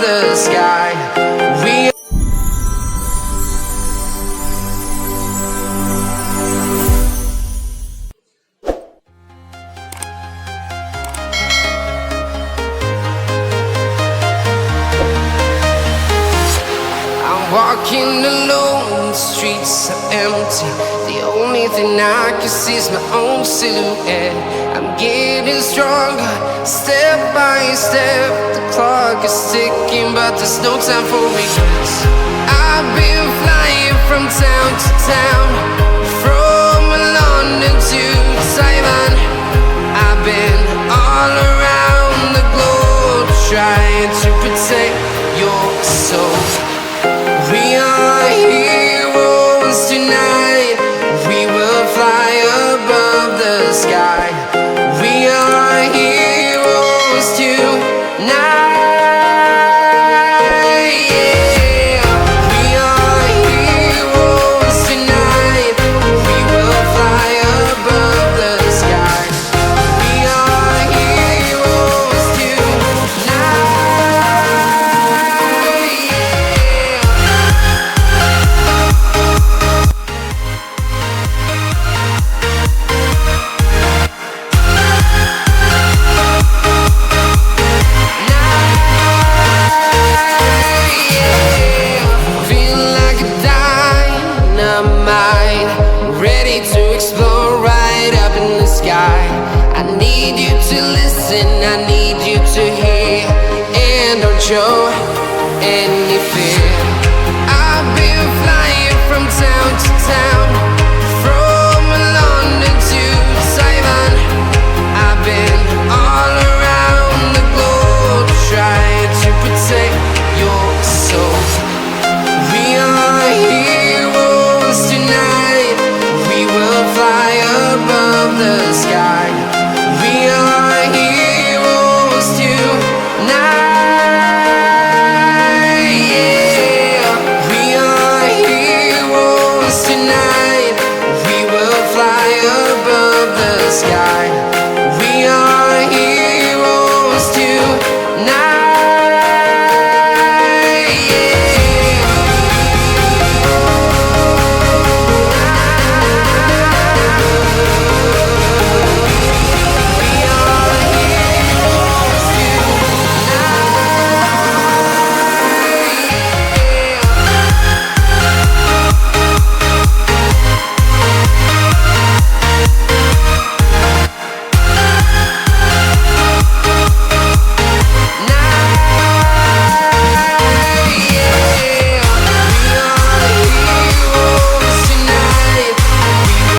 above the sky. We walking alone, the streets are empty. The only thing I can see is my own silhouette. I'm getting stronger, step by step. The clock is ticking, but there's no time for regrets. I've been flying from town to town, from London to Taiwan. I've been all around the globe, trying to protect your soul. We are heroes tonight. We will fly above the sky. We are heroes tonight. Yeah. We are heroes tonight. We will fly above the sky. We are heroes tonight. Ready to explore right up in the sky. I need you to listen, I need you to hear, and don't show any fear.